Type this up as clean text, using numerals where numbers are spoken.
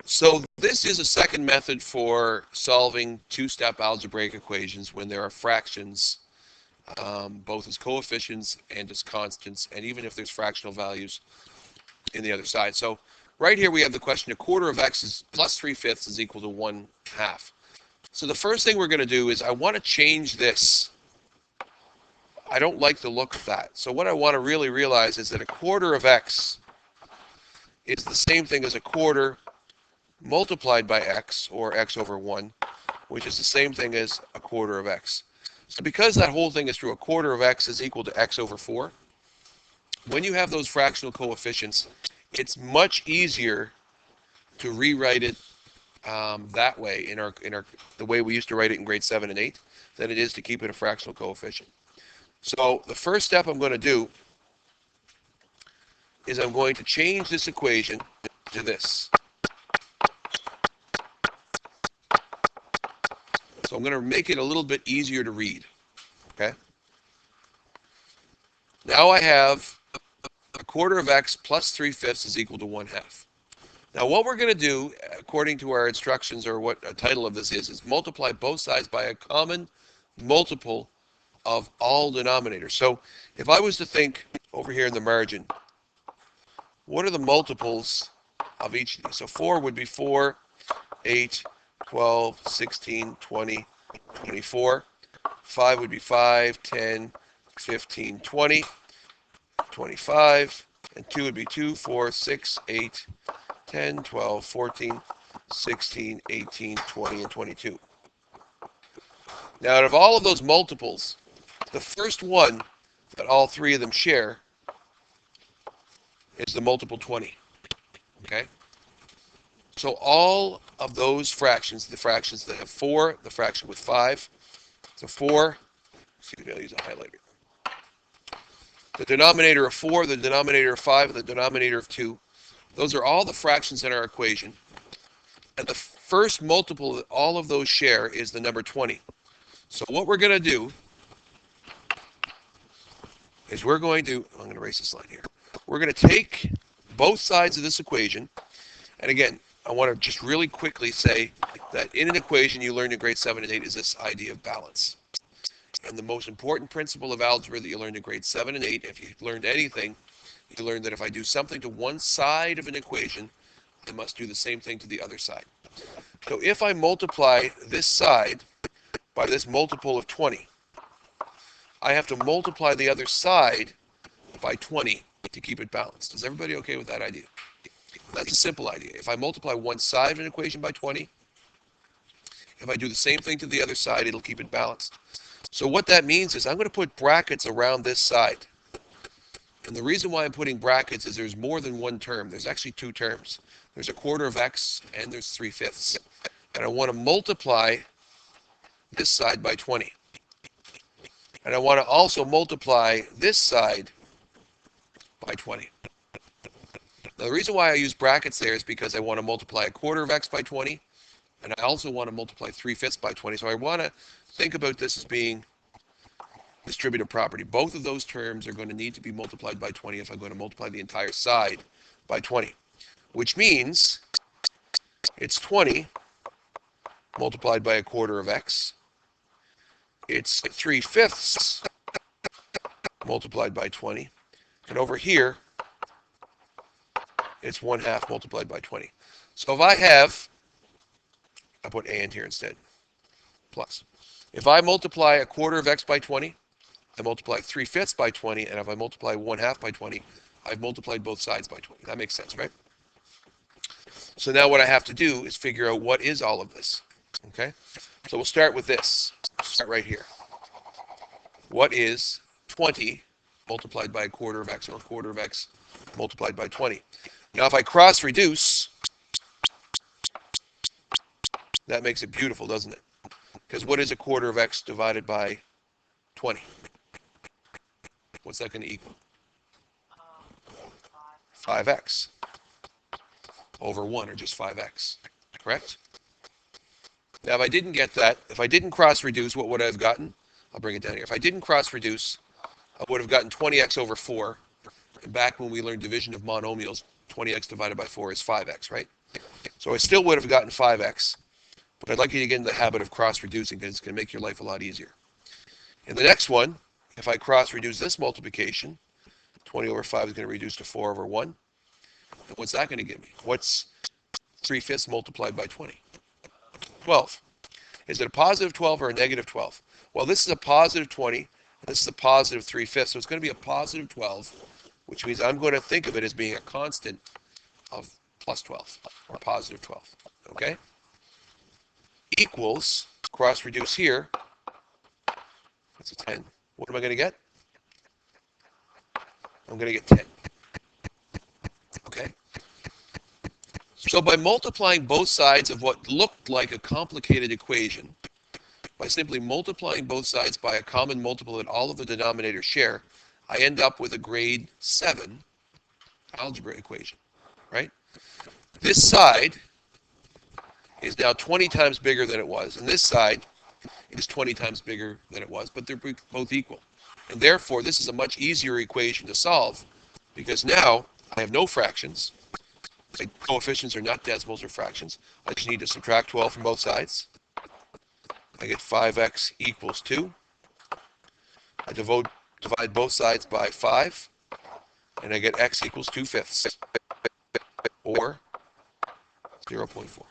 So this is a second method for solving two-step algebraic equations when there are fractions, both as coefficients and as constants, and even if there's fractional values in the other side. So right here we have the question: a quarter of x is plus 3/5 is equal to 1/2. So the first thing we're going to do is I want to change this. I don't like the look of that. So what I want to really realize is that a quarter of x is the same thing as a quarter multiplied by x, or x over 1, which is the same thing as a quarter of x. So because that whole thing is true, a quarter of x is equal to x over 4, when you have those fractional coefficients, it's much easier to rewrite it that way in the way we used to write it in grade 7 and 8 than it is to keep it a fractional coefficient. So the first step I'm going to do is I'm going to change this equation to this. So I'm going to make it a little bit easier to read. Okay. Now I have a quarter of x plus 3/5 is equal to 1/2. Now what we're going to do, according to our instructions, or what a title of this is multiply both sides by a common multiple of all denominators. So if I was to think over here in the margin, what are the multiples of each of these? So 4 would be 4, 8, 12, 16, 20, 24. 5 would be 5, 10, 15, 20, 25. And 2 would be 2, 4, 6, 8, 10, 12, 14, 16, 18, 20, and 22. Now, out of all of those multiples, the first one that all three of them share is the multiple 20. Okay? So all of those fractions, the fractions that have 4, the fraction with 5, so 4, excuse me, I'll use a highlighter. The denominator of 4, the denominator of 5, and the denominator of 2, those are all the fractions in our equation. And the first multiple that all of those share is the number 20. So what we're going to do is I'm going to erase this line here. We're going to take both sides of this equation, and again, I want to just really quickly say that in an equation you learned in grade 7 and 8 is this idea of balance. And the most important principle of algebra that you learned in grade 7 and 8, if you learned anything, you learned that if I do something to one side of an equation, I must do the same thing to the other side. So if I multiply this side by this multiple of 20, I have to multiply the other side by 20 to keep it balanced. Is everybody okay with that idea? That's a simple idea. If I multiply one side of an equation by 20, if I do the same thing to the other side, it'll keep it balanced. So what that means is I'm going to put brackets around this side. And the reason why I'm putting brackets is there's more than one term. There's actually two terms. There's a quarter of x and there's 3/5. And I want to multiply this side by 20. And I want to also multiply this side by 20. Now the reason why I use brackets there is because I want to multiply a quarter of x by 20, and I also want to multiply 3/5 by 20. So I want to think about this as being distributive property. Both of those terms are going to need to be multiplied by 20 if I'm going to multiply the entire side by 20, which means it's 20 multiplied by a quarter of x. It's 3/5 multiplied by 20. And over here, it's 1/2 multiplied by 20. So if I put and here instead, plus. If I multiply a quarter of x by 20, I multiply 3/5 by 20, and if I multiply 1/2 by 20, I've multiplied both sides by 20. That makes sense, right? So now what I have to do is figure out what is all of this. Okay? So we'll start with this. Start right here. What is 20 multiplied by a quarter of x, or a quarter of x multiplied by 20? Now if I cross reduce, that makes it beautiful, doesn't it? Because what is a quarter of x divided by 20? What's that going to equal? 5x over 1, or just 5x, correct? Now if I didn't get that, if I didn't cross reduce, what would I have gotten? I'll bring it down here. If I didn't cross reduce, I would have gotten 20x over 4. And back when we learned division of monomials, 20x divided by 4 is 5x, right? So I still would have gotten 5x, but I'd like you to get in the habit of cross-reducing because it's going to make your life a lot easier. In the next one, if I cross-reduce this multiplication, 20 over 5 is going to reduce to 4 over 1. And what's that going to give me? What's 3/5 multiplied by 20? 12. Is it a positive 12 or a negative 12? Well, this is a positive 20, and this is a positive 3/5, so it's going to be a positive 12, which means I'm going to think of it as being a constant of plus 12, or positive 12, okay? Equals, cross-reduce here, that's a 10. What am I going to get? I'm going to get 10, okay? So by multiplying both sides of what looked like a complicated equation, by simply multiplying both sides by a common multiple that all of the denominators share, I end up with a grade 7 algebra equation, right? This side is now 20 times bigger than it was, and this side is 20 times bigger than it was, but they're both equal. And therefore, this is a much easier equation to solve because now I have no fractions. My coefficients are not decimals or fractions. I just need to subtract 12 from both sides. I get 5x equals 2. I divide both sides by 5, and I get x equals 2/5, or 0.4.